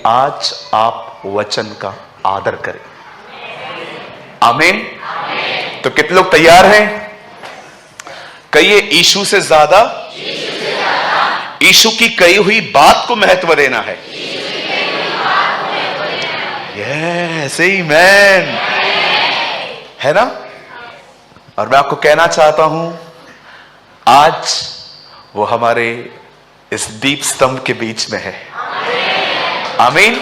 आज आप वचन का आदर करें। आमीन। तो कितने लोग तैयार हैं? कहिए, यीशु से ज्यादा यीशु की कही हुई बात को महत्व देना है। यस, आमीन, है ना? और मैं आपको कहना चाहता हूं, आज वो हमारे इस दीप स्तंभ के बीच में है। आमीन।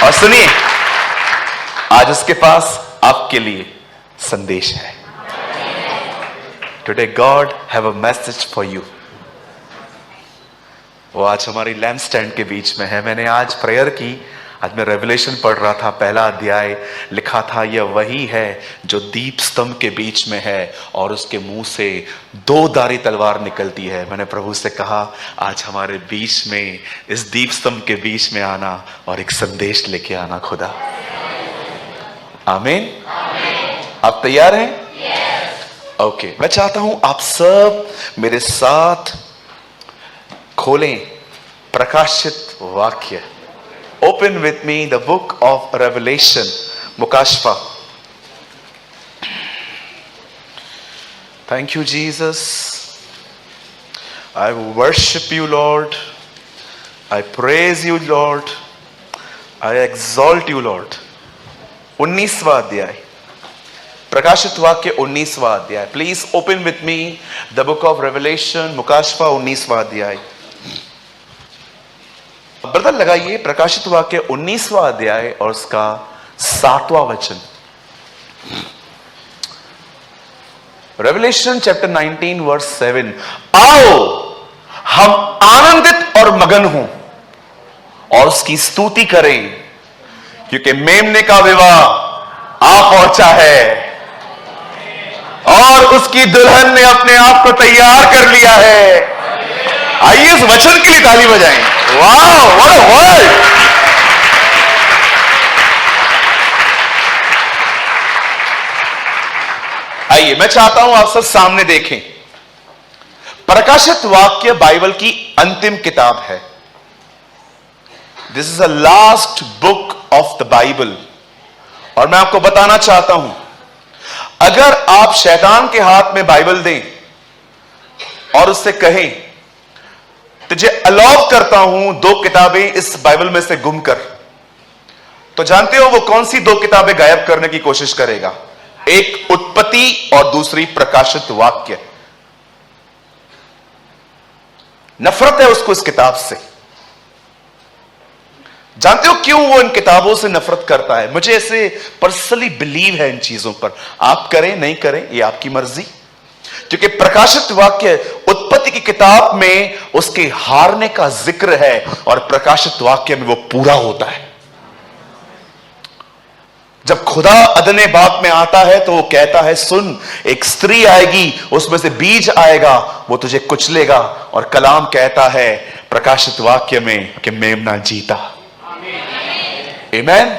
और सुनिए, आज उसके पास आपके लिए संदेश है। Today God have a message for you. वो आज हमारी लैम्प स्टैंड के बीच में है। मैंने आज प्रेयर की, आज मैं रेवलेशन पढ़ रहा था, पहला अध्याय लिखा था, यह वही है जो दीप स्तंभ के बीच में है और उसके मुंह से 2 धारी तलवार निकलती है। मैंने प्रभु से कहा, आज हमारे बीच में, इस दीप स्तंभ के बीच में आना और एक संदेश लेके आना खुदा। आमीन। आप तैयार हैं? ओके, मैं चाहता हूं आप सब मेरे साथ खोलें प्रकाशित वाक्य। Open with me the book of Revelation, मुकाशफा। Thank you Jesus, I worship you Lord, I praise you Lord, I exalt you Lord. 19वां अध्याय, प्रकाशित वाक्य 19वां अध्याय। Please open with me the book of Revelation, मुकाशफा 19वां अध्याय। ब्रदर लगाइए प्रकाशित वाक्य 19वां अध्याय और उसका 7वां वचन। Revelation chapter 19 verse 7। आओ हम आनंदित और मगन हों और उसकी स्तुति करें, क्योंकि मेमने का विवाह आ पहुंचा है और उसकी दुल्हन ने अपने आप को तैयार कर लिया है। आइए इस वचन के लिए ताली बजाएं। वाह, व्हाट अ वर्ड! आइए, मैं चाहता हूं आप सब सामने देखें। प्रकाशित वाक्य बाइबल की अंतिम किताब है। This is the last book of the Bible. और मैं आपको बताना चाहता हूं, अगर आप शैतान के हाथ में बाइबल दें और उससे कहें, तुझे अलाउ करता हूं 2 किताबें इस बाइबल में से गुम कर, तो जानते हो वो कौन सी 2 किताबें गायब करने की कोशिश करेगा? एक उत्पत्ति और दूसरी प्रकाशित वाक्य। नफरत है उसको इस किताब से। जानते हो क्यों वो इन किताबों से नफरत करता है? मुझे ऐसे पर्सनली बिलीव है इन चीजों पर। आप करें नहीं करें ये आपकी मर्जी, क्योंकि प्रकाशित वाक्य उत्पत्ति की किताब में उसके हारने का जिक्र है और प्रकाशित वाक्य में वो पूरा होता है। जब खुदा अदने बाग में आता है तो वो कहता है, सुन, एक स्त्री आएगी, उसमें से बीज आएगा, वो तुझे कुचलेगा। और कलाम कहता है प्रकाशित वाक्य में कि मेमना जीता। आमीन।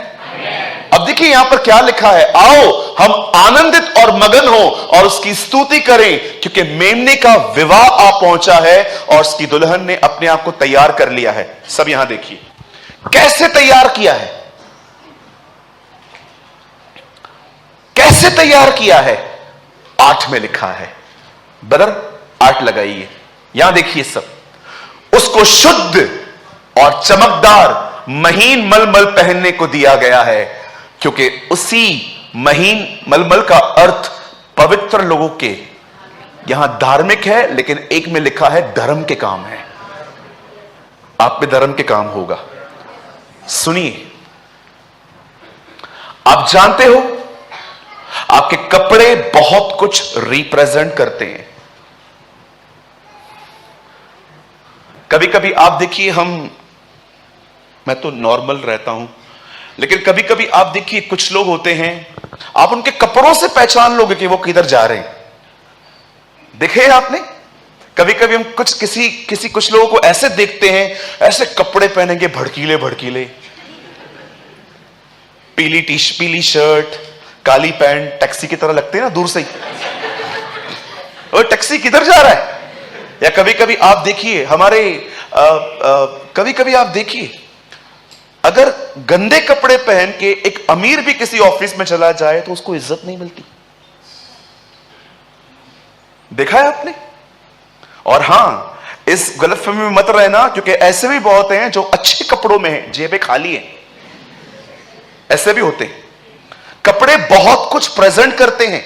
अब देखिए यहां पर क्या लिखा है, आओ हम आनंदित और मगन हो और उसकी स्तुति करें, क्योंकि मेमने का विवाह आ पहुंचा है और उसकी दुल्हन ने अपने आप को तैयार कर लिया है। सब यहां देखिए कैसे तैयार किया है, कैसे तैयार किया है। 8 में लिखा है, ब्रदर 8 लगाइए, यहां देखिए सब। उसको शुद्ध और चमकदार महीन मलमल पहनने को दिया गया है, क्योंकि उसी महीन मलमल का अर्थ पवित्र लोगों के, यहां धार्मिक है लेकिन एक में लिखा है धर्म के काम है। आप में धर्म के काम होगा। सुनिए, आप जानते हो आपके कपड़े बहुत कुछ रिप्रेजेंट करते हैं। कभी कभी आप देखिए, मैं तो नॉर्मल रहता हूं, लेकिन कभी कभी आप देखिए कुछ लोग होते हैं, आप उनके कपड़ों से पहचान लोगे कि वो किधर जा रहे हैं। देखे आपने? कभी कभी हम कुछ लोगों को ऐसे देखते हैं, ऐसे कपड़े पहनेंगे भड़कीले भड़कीले, पीली शर्ट, काली पैंट, टैक्सी की तरह लगते हैं ना दूर से ही, और टैक्सी किधर जा रहा है। या कभी कभी आप देखिए अगर गंदे कपड़े पहन के एक अमीर भी किसी ऑफिस में चला जाए तो उसको इज्जत नहीं मिलती। देखा है आपने? और हां, इस गलतफहमी में मत रहना, क्योंकि ऐसे भी बहुत हैं जो अच्छे कपड़ों में हैं, जेबें खाली हैं। ऐसे भी होते हैं, कपड़े बहुत कुछ प्रेजेंट करते हैं।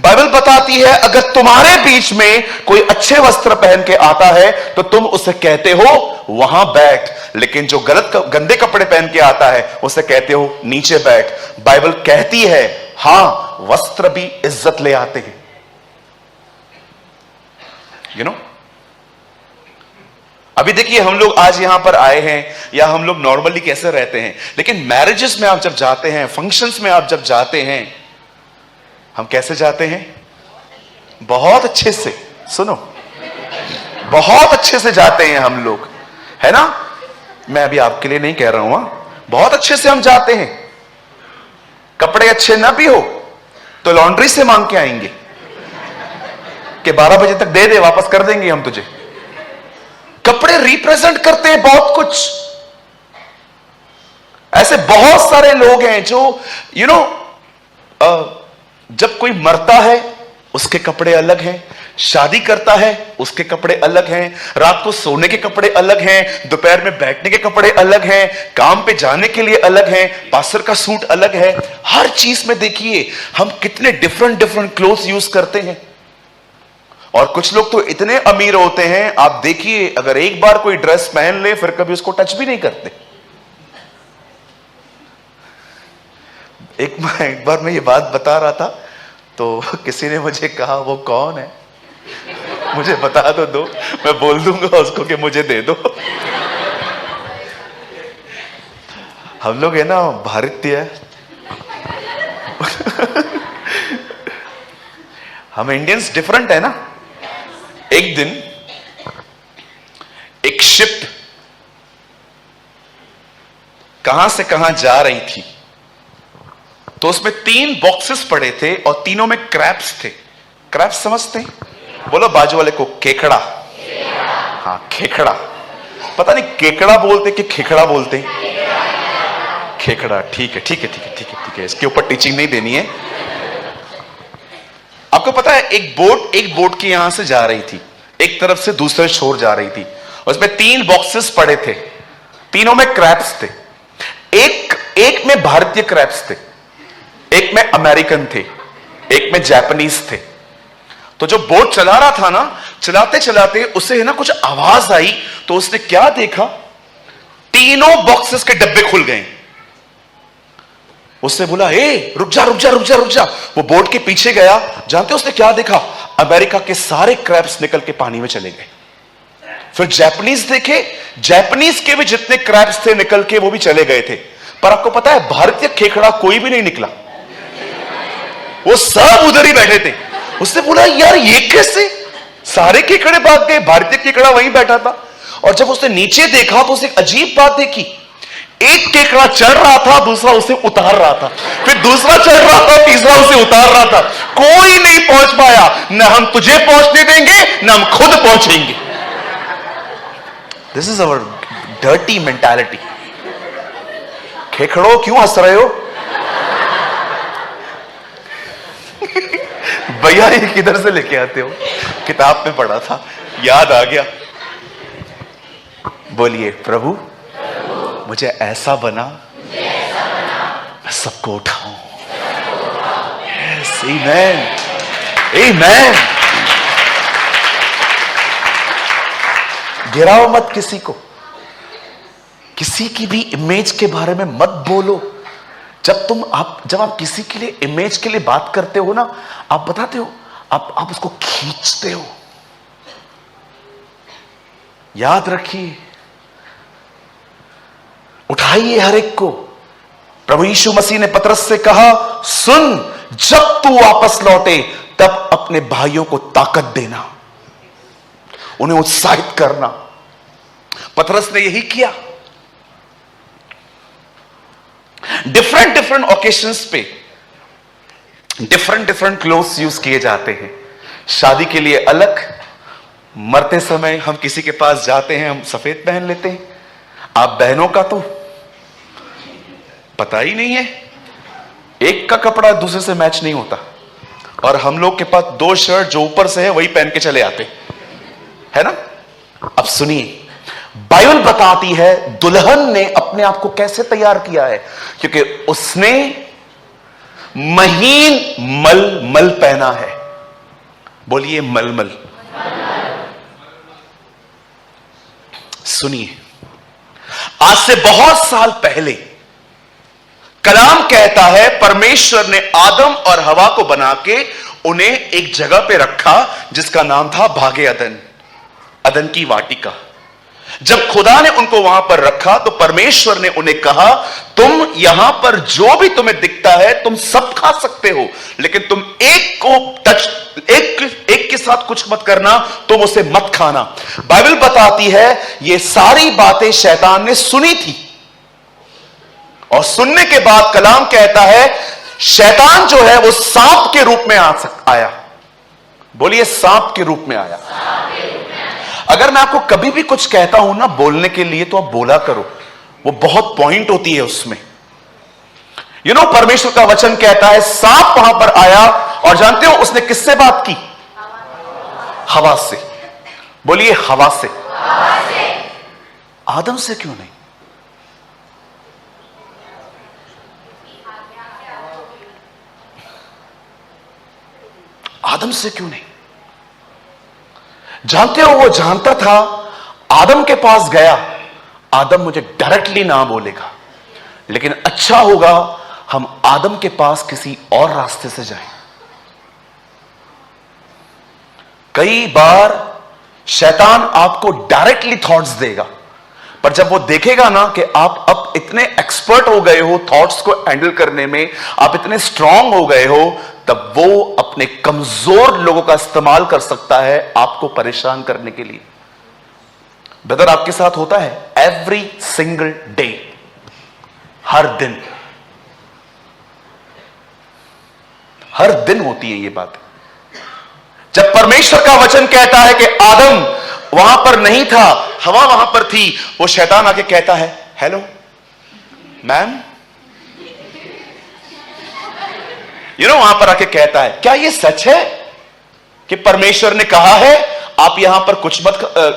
बाइबल बताती है अगर तुम्हारे बीच में कोई अच्छे वस्त्र पहन के आता है तो तुम उसे कहते हो वहां बैठ, लेकिन जो गंदे कपड़े पहन के आता है उसे कहते हो नीचे बैठ। बाइबल कहती है हां, वस्त्र भी इज्जत ले आते हैं। यू नो, अभी देखिए हम लोग आज यहां पर आए हैं, या हम लोग नॉर्मली कैसे रहते हैं, लेकिन मैरिजेस में आप जब जाते हैं, फंक्शंस में आप जब जाते हैं, हम कैसे जाते हैं? बहुत अच्छे से, सुनो, बहुत अच्छे से जाते हैं हम लोग, है ना? मैं अभी आपके लिए नहीं कह रहा हूं, बहुत अच्छे से हम जाते हैं। कपड़े अच्छे ना भी हो तो लॉन्ड्री से मांग के आएंगे कि 12 बजे तक दे दे, वापस कर देंगे हम तुझे। कपड़े रिप्रेजेंट करते हैं बहुत कुछ। ऐसे बहुत सारे लोग हैं जो यू नो जब कोई मरता है उसके कपड़े अलग हैं, शादी करता है उसके कपड़े अलग हैं, रात को सोने के कपड़े अलग हैं, दोपहर में बैठने के कपड़े अलग हैं, काम पे जाने के लिए अलग हैं, पास्टर का सूट अलग है। हर चीज में देखिए हम कितने डिफरेंट डिफरेंट क्लोथ्स यूज करते हैं। और कुछ लोग तो इतने अमीर होते हैं, आप देखिए अगर एक बार कोई ड्रेस पहन ले फिर कभी उसको टच भी नहीं करते। एक बार मैं ये बात बता रहा था तो किसी ने मुझे कहा वो कौन है, मुझे बता तो दो, मैं बोल दूंगा उसको कि मुझे दे दो। हम लोग है ना भारतीय, हम इंडियंस डिफरेंट है ना। एक दिन एक शिप कहां से कहां जा रही थी, तो उसमें 3 बॉक्सेस पड़े थे और तीनों में क्रैब्स थे। क्रैब्स समझते हैं? बोलो बाजू वाले को, केकड़ा। हाँ, खेकड़ा। पता नहीं केकड़ा बोलते कि खेकड़ा बोलते हैं। खेकड़ा, ठीक है ठीक है ठीक है ठीक है ठीक है, इसके ऊपर टीचिंग नहीं देनी है। आपको पता है एक बोट की यहां से जा रही थी, एक तरफ से दूसरे छोर जा रही थी, उसमें 3 बॉक्सेस पड़े थे, तीनों में क्रैब्स थे। एक में भारतीय क्रैब्स थे, एक में अमेरिकन थे, एक में जापानीज थे। तो जो बोट चला रहा था ना, चलाते चलाते उसे है ना कुछ आवाज आई, तो उसने क्या देखा, तीनों बॉक्सेस के डब्बे खुल गए। उसने बोला ए रुक जा रुक जा रुक जा रुक जा। वो बोट के पीछे गया, जानते उसने क्या देखा? अमेरिका के सारे क्रैब्स निकल के पानी में चले गए। फिर जापानीज देखे, जापानीज के भी जितने क्रैब्स थे निकल के वो भी चले गए थे। पर आपको पता है भारतीय खेकड़ा कोई भी नहीं निकला, वो सब उधर ही बैठे थे। उसने बोला यार ये कैसे, सारे केकड़े भाग गए, भारतीय केकड़ा वहीं बैठा था। और जब उसने नीचे देखा तो उसने एक अजीब बात देखी, एक केकड़ा चढ़ रहा था, दूसरा उसे उतार रहा था, फिर दूसरा चढ़ रहा था, तीसरा उसे उतार रहा था। कोई नहीं पहुंच पाया, न हम तुझे पहुंचने देंगे न हम खुद पहुंचेंगे। This is our dirty mentality. खेकड़ो क्यों हंस रहे हो? भैया ये किधर से लेके आते हो? किताब में पढ़ा था, याद आ गया। बोलिए प्रभु मुझे ऐसा बना मैं सबको उठाऊं। यस, आमेन आमेन। गिराओ मत किसी को, किसी की भी इमेज के बारे में मत बोलो। जब आप किसी के लिए इमेज के लिए बात करते हो ना, आप बताते हो, आप उसको खींचते हो। याद रखिए, उठाइए हर एक को। प्रभु यीशु मसीह ने पतरस से कहा सुन, जब तू वापस लौटे तब अपने भाइयों को ताकत देना, उन्हें उत्साहित करना। पतरस ने यही किया। डिफरेंट डिफरेंट ओकेशंस पे डिफरेंट डिफरेंट क्लोथ्स यूज किए जाते हैं। शादी के लिए अलग, मरते समय हम किसी के पास जाते हैं हम सफेद पहन लेते हैं। आप बहनों का तो पता ही नहीं है, एक का कपड़ा दूसरे से मैच नहीं होता, और हम लोग के पास 2 शर्ट जो ऊपर से है वही पहन के चले आते है ना। अब सुनिए, बाइबल बताती है दुल्हन ने अपने आप को कैसे तैयार किया है, क्योंकि उसने महीन मलमल पहना है। बोलिए मलमल। सुनिए, आज से बहुत साल पहले कलाम कहता है परमेश्वर ने आदम और हवा को बना के उन्हें एक जगह पे रखा जिसका नाम था भागे अदन, अदन की वाटिका। जब खुदा ने उनको वहां पर रखा तो परमेश्वर ने उन्हें कहा, तुम यहां पर जो भी तुम्हें दिखता है तुम सब खा सकते हो, लेकिन तुम एक के साथ कुछ मत करना, तुम उसे मत खाना। बाइबल बताती है ये सारी बातें शैतान ने सुनी थी, और सुनने के बाद कलाम कहता है शैतान जो है वो सांप के रूप में आया। बोलिए सांप के रूप में आया। अगर मैं आपको कभी भी कुछ कहता हूं ना बोलने के लिए, तो आप बोला करो, वो बहुत पॉइंट होती है उसमें। परमेश्वर का वचन कहता है सांप वहां पर आया, और जानते हो उसने किससे बात की? हवा से। बोलिए हवा से। आदम से क्यों नहीं? आदम से क्यों नहीं? जानते हो वो जानता था आदम के पास गया, आदम मुझे डायरेक्टली ना बोलेगा, लेकिन अच्छा होगा हम आदम के पास किसी और रास्ते से जाएं। कई बार शैतान आपको डायरेक्टली थॉट्स देगा, पर जब वो देखेगा ना कि आप अब इतने एक्सपर्ट हो गए हो थॉट्स को हैंडल करने में, आप इतने स्ट्रांग हो गए हो, तब वो अपने कमजोर लोगों का इस्तेमाल कर सकता है आपको परेशान करने के लिए। ब्रदर, आपके साथ होता है एवरी सिंगल डे, हर दिन, हर दिन होती है ये बात। जब परमेश्वर का वचन कहता है कि आदम वहां पर नहीं था, हवा वहां पर थी, वो शैतान आके कहता है हेलो मैम, वहां पर आके कहता है क्या ये सच है कि परमेश्वर ने कहा है आप यहां पर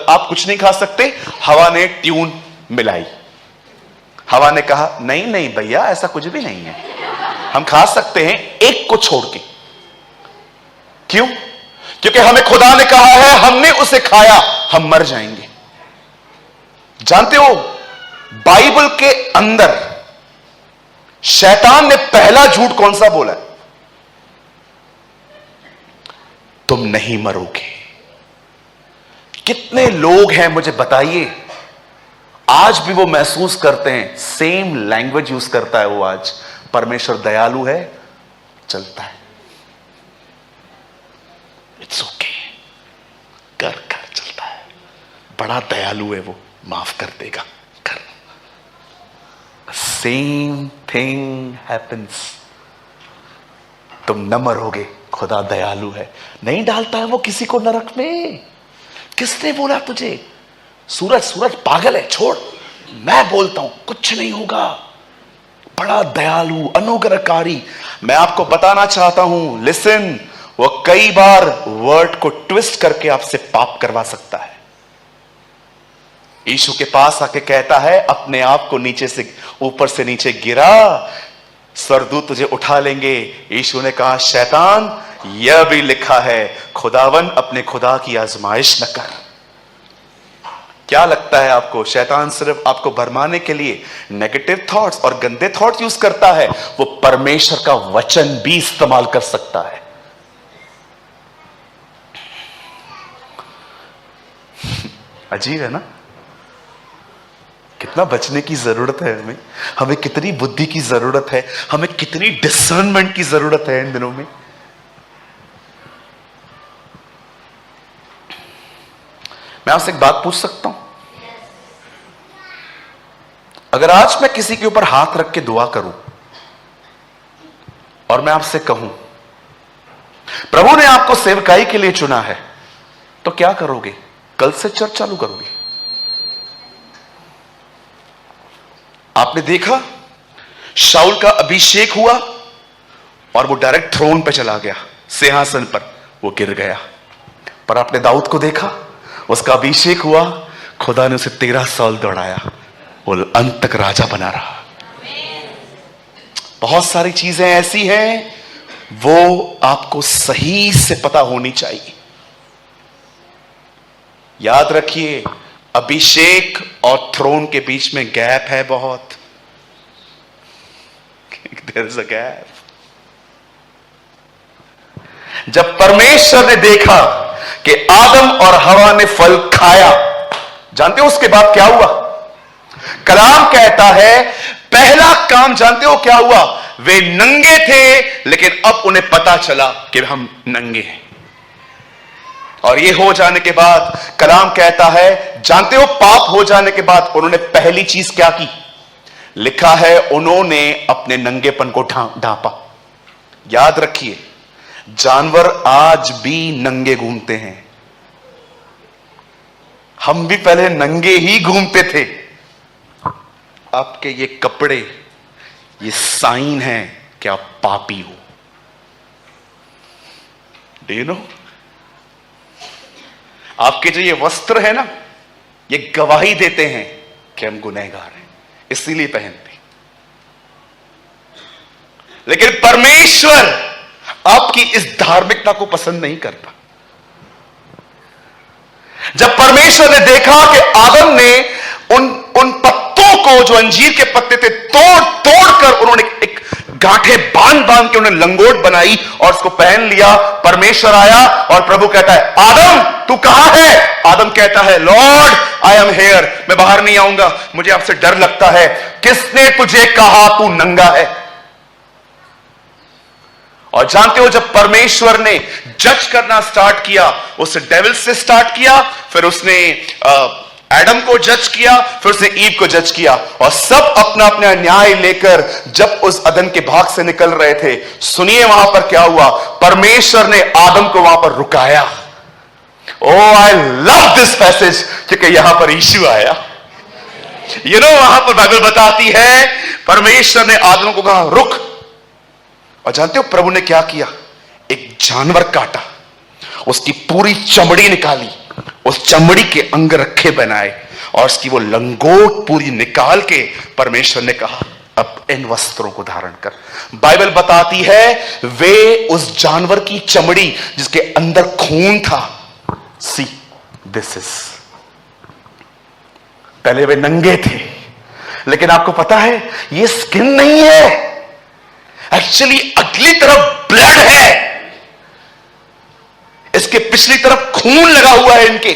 आप कुछ नहीं खा सकते? हवा ने ट्यून मिलाई, हवा ने कहा नहीं नहीं भैया ऐसा कुछ भी नहीं है, हम खा सकते हैं एक को छोड़ के। क्यों? क्योंकि हमें खुदा ने कहा है हमने उसे खाया हम मर जाएंगे। जानते हो बाइबल के अंदर शैतान ने पहला झूठ कौन सा बोला है? तुम नहीं मरोगे। कितने लोग हैं मुझे बताइए आज भी वो महसूस करते हैं, सेम लैंग्वेज यूज करता है वो आज, परमेश्वर दयालु है चलता है, इट्स ओके, कर चलता है, बड़ा दयालु है वो, माफ कर देगा, कर। Same thing happens. तुम न मरोगे, खुदा दयालु है, नहीं डालता है वो किसी को नरक में। किसने बोला तुझे? सूरज पागल है, छोड़, मैं बोलता हूं कुछ नहीं होगा, बड़ा दयालु अनुग्रहकारी। मैं आपको बताना चाहता हूं, लिसन, वो कई बार वर्ड को ट्विस्ट करके आपसे पाप करवा सकता है। यीशु के पास आके कहता है अपने आप को नीचे से ऊपर से नीचे गिरा, स्वर्गदूत तुझे उठा लेंगे। यीशु ने कहा शैतान यह भी लिखा है खुदावन अपने खुदा की आजमाइश न कर। क्या लगता है आपको शैतान सिर्फ आपको भरमाने के लिए नेगेटिव थॉट्स और गंदे थॉट्स यूज करता है? वो परमेश्वर का वचन भी इस्तेमाल कर सकता है। अजीब है ना, कितना बचने की जरूरत है हमें कितनी बुद्धि की जरूरत है, हमें कितनी डिसर्नमेंट की जरूरत है इन दिनों में। मैं आपसे एक बात पूछ सकता हूं? अगर आज मैं किसी के ऊपर हाथ रख के दुआ करूं और मैं आपसे कहूं प्रभु ने आपको सेवकाई के लिए चुना है, तो क्या करोगे? कल से चर्च चालू करोगे? आपने देखा शाऊल का अभिषेक हुआ और वो डायरेक्ट थ्रोन पे चला गया, सिंहासन पर वो गिर गया। पर आपने दाऊद को देखा, उसका अभिषेक हुआ, खुदा ने उसे 13 साल दौड़ाया, वो अंत तक राजा बना रहा। बहुत सारी चीजें ऐसी हैं, वो आपको सही से पता होनी चाहिए। याद रखिए, अभिषेक और थ्रोन के बीच में गैप है बहुत। There is a gap. जब परमेश्वर ने देखा कि आदम और हवा ने फल खाया, जानते हो उसके बाद क्या हुआ? कलाम कहता है पहला काम जानते हो क्या हुआ? वे नंगे थे, लेकिन अब उन्हें पता चला कि हम नंगे हैं। और ये हो जाने के बाद कलाम कहता है, जानते हो पाप हो जाने के बाद उन्होंने पहली चीज क्या की? लिखा है उन्होंने अपने नंगेपन को ढांपा। याद रखिए, जानवर आज भी नंगे घूमते हैं। हम भी पहले नंगे ही घूमते थे। आपके ये कपड़े, ये साइन है कि आप पापी हो। Do you know? आपके जो ये वस्त्र है ना, ये गवाही देते हैं कि हम गुनहगार हैं, इसीलिए पहनते। लेकिन परमेश्वर आपकी इस धार्मिकता को पसंद नहीं करता। जब परमेश्वर ने देखा कि आदम ने उन पत्तों को, जो अंजीर के पत्ते थे, तोड़ कर उन्होंने एक गांठें बांध के उन्होंने लंगोट बनाई और उसको पहन लिया। परमेश्वर आया और प्रभु कहता है, आदम तू कहां है? आदम कहता है, लॉर्ड आई एम हियर, मैं बाहर नहीं आऊंगा, मुझे आपसे डर लगता है। किसने तुझे कहा तू नंगा है? और जानते हो, जब परमेश्वर ने जज करना स्टार्ट किया, उसने डेविल से स्टार्ट किया, फिर उसने एडम को जज किया, फिर उसने ईव को जज किया, और सब अपना अपना न्याय लेकर जब उस अदन के भाग से निकल रहे थे, सुनिए वहां पर क्या हुआ? परमेश्वर ने आदम को वहां पर रुकाया। ओ आई लव दिस पैसेज, क्योंकि यहां पर यीशु आया। यू नो, वहां पर बाइबल बताती है परमेश्वर ने आदम को कहा रुक, और जानते हो प्रभु ने क्या किया? एक जानवर काटा, उसकी पूरी चमड़ी निकाली, उस चमड़ी के अंग रखे बनाए, और उसकी वो लंगोट पूरी निकाल के परमेश्वर ने कहा अब इन वस्त्रों को धारण कर। बाइबल बताती है वे उस जानवर की चमड़ी जिसके अंदर खून था, सी दिस इज, पहले वे नंगे थे, लेकिन आपको पता है ये स्किन नहीं है, एक्चुअली अगली तरफ ब्लड है, इसके पिछली तरफ खून लगा हुआ है इनके।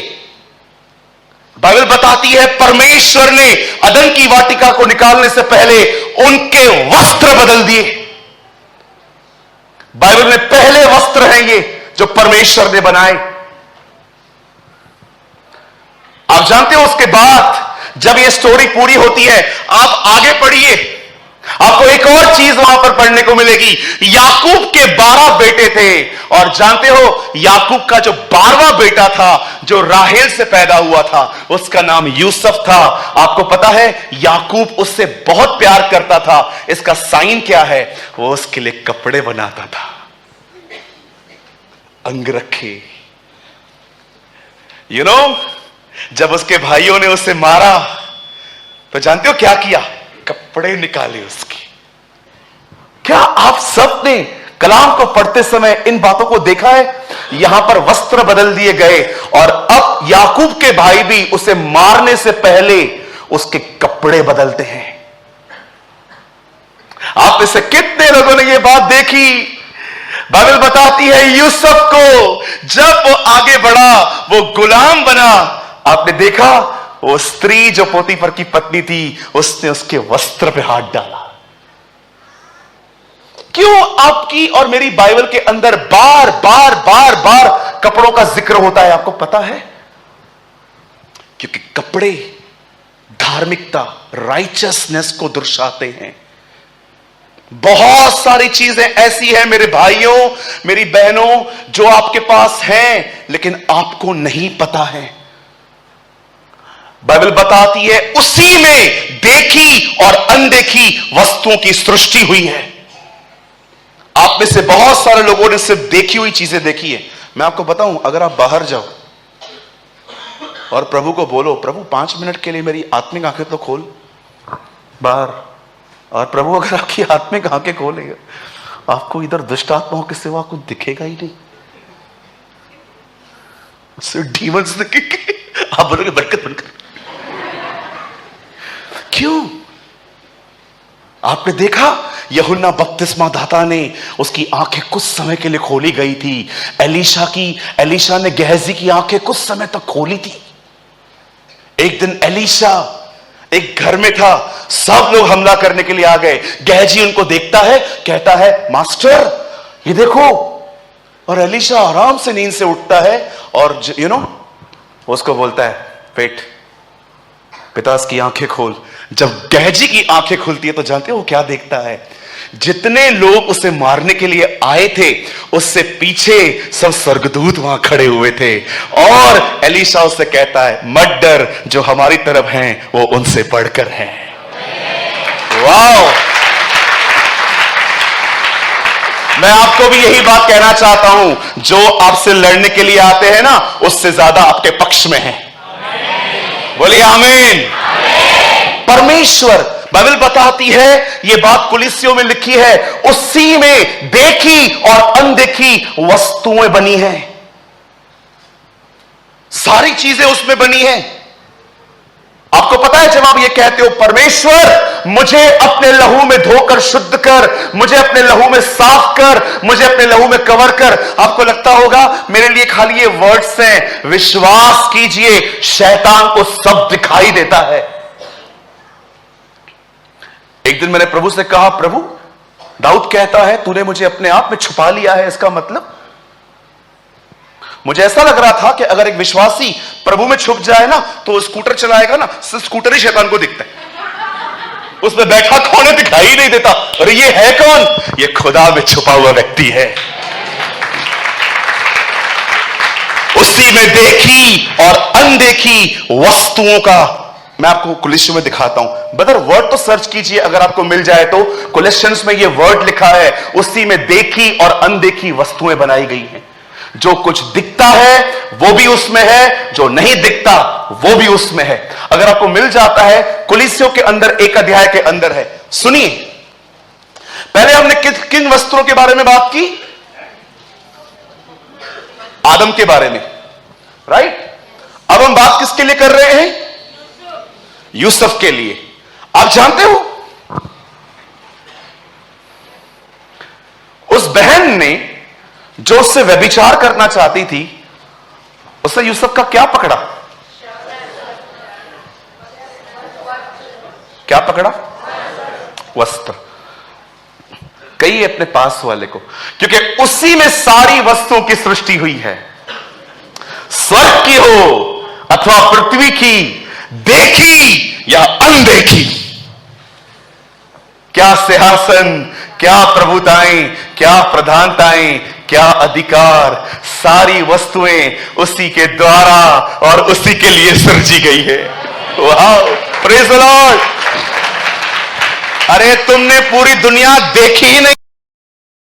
बाइबल बताती है परमेश्वर ने अदन की वाटिका को निकालने से पहले उनके वस्त्र बदल दिए। बाइबल में पहले वस्त्र हैं ये जो परमेश्वर ने बनाए। आप जानते हो उसके बाद जब ये स्टोरी पूरी होती है, आप आगे पढ़िए, आपको एक और चीज वहां पर पढ़ने को मिलेगी। याकूब के 12 बेटे थे, और जानते हो याकूब का जो 12वां बेटा था, जो राहेल से पैदा हुआ था, उसका नाम यूसुफ था। आपको पता है याकूब उससे बहुत प्यार करता था। इसका साइन क्या है? वो उसके लिए कपड़े बनाता था, अंगरखे। यू नो, जब उसके भाइयों ने उसे मारा तो जानते हो क्या किया? कपड़े निकाले उसके। क्या आप सब ने कलाम को पढ़ते समय इन बातों को देखा है? यहां पर वस्त्र बदल दिए गए, और अब याकूब के भाई भी उसे मारने से पहले उसके कपड़े बदलते हैं। आप में से कितने लोगों ने यह बात देखी? बाइबल बताती है यूसुफ को जब वो आगे बढ़ा, वो गुलाम बना, आपने देखा वो स्त्री जो पोतीफर की पत्नी थी, उसने उसके वस्त्र पे हाथ डाला। क्यों आपकी और मेरी बाइबल के अंदर बार बार बार बार कपड़ों का जिक्र होता है? आपको पता है? क्योंकि कपड़े धार्मिकता, राइचसनेस को दर्शाते हैं। बहुत सारी चीजें ऐसी हैं मेरे भाइयों, मेरी बहनों, जो आपके पास हैं लेकिन आपको नहीं पता है। बाइबल बताती है उसी में देखी और अनदेखी वस्तुओं की सृष्टि हुई है। आप में से बहुत सारे लोगों ने सिर्फ देखी हुई चीजें देखी है। मैं आपको बताऊं, अगर आप बाहर जाओ और प्रभु को बोलो, प्रभु 5 मिनट के लिए मेरी आत्मिक आंखें तो खोल बाहर, और प्रभु अगर आपकी आत्मिक आंखें खोलेगा, आपको इधर दुष्ट आत्माओं के सिवा कुछ दिखेगा ही नहीं, सिर्फ डीमंस दिखेंगे। आप बोलोगे बरकत बनकर। क्यों? आपने देखा यूहन्ना बपतिस्मा दाता ने, उसकी आंखें कुछ समय के लिए खोली गई थी। एलीशा ने गेहजी की आंखें कुछ समय तक खोली थी। एक दिन एलीशा एक घर में था, सब लोग हमला करने के लिए आ गए। गेहजी उनको देखता है, कहता है मास्टर ये देखो, और एलीशा आराम से नींद से उठता है और उसको बोलता है पेट पितास की आंखें खोल। जब गेहजी की आंखें खुलती है तो जानते हो वो क्या देखता है? जितने लोग उसे मारने के लिए आए थे उससे पीछे सब स्वर्गदूत वहां खड़े हुए थे, और एलीशा उससे कहता है मत डर, जो हमारी तरफ हैं वो उनसे बढ़कर हैं। वाह! मैं आपको भी यही बात कहना चाहता हूं, जो आपसे लड़ने के लिए आते हैं ना, उससे ज्यादा आपके पक्ष में है। बोलिए आमीन। परमेश्वर, बाइबल बताती है, यह बात कुलिस्सियों में लिखी है, उसी में देखी और अनदेखी वस्तुएं बनी हैं। सारी चीजें उसमें बनी हैं। आपको पता है, जब आप ये कहते हो परमेश्वर मुझे अपने लहू में धोकर शुद्ध कर, मुझे अपने लहू में साफ कर, मुझे अपने लहू में कवर कर, आपको लगता होगा मेरे लिए खाली ये वर्ड्स हैं। विश्वास कीजिए, शैतान को सब दिखाई देता है। एक दिन मैंने प्रभु से कहा, प्रभु दाऊद कहता है तूने मुझे अपने आप में छुपा लिया है, इसका मतलब? मुझे ऐसा लग रहा था कि अगर एक विश्वासी प्रभु में छुप जाए ना, तो स्कूटर चलाएगा ना, सिर्फ स्कूटर ही शैतान को दिखता है, उसमें बैठा कौन है दिखाई नहीं देता। और ये है कौन? ये खुदा में छुपा हुआ व्यक्ति है। उसी में देखी और अनदेखी वस्तुओं का मैं आपको कुलिस्सियों में दिखाता हूं। ब्रदर वर्ड तो सर्च कीजिए, अगर आपको मिल जाए तो। कोलेशियंस में ये वर्ड लिखा है, उसी में देखी और अनदेखी वस्तुएं बनाई गई हैं। जो कुछ दिखता है वो भी उसमें है, जो नहीं दिखता वो भी उसमें है। अगर आपको मिल जाता है, कुलिस्सियों के अंदर 1 अध्याय के अंदर है। सुनिए, पहले हमने किन वस्तुओं के बारे में बात की? आदम के बारे में, राइट? अब हम बात किसके लिए कर रहे हैं? यूसुफ के लिए। आप जानते हो उस बहन ने जो उससे व्यभिचार करना चाहती थी, उसने यूसुफ का क्या पकड़ा? क्या पकड़ा? वस्त्र। कहिए अपने पास वाले को, क्योंकि उसी में सारी वस्तुओं की सृष्टि हुई है। स्वर्ग की हो अथवा पृथ्वी की, देखी या अनदेखी, क्या सिंहासन, क्या प्रभुताएं, क्या प्रधानताएं, क्या अधिकार, सारी वस्तुएं उसी के द्वारा और उसी के लिए सृजी गई है। वाह, प्रेज़ द लॉर्ड। अरे तुमने पूरी दुनिया देखी ही नहीं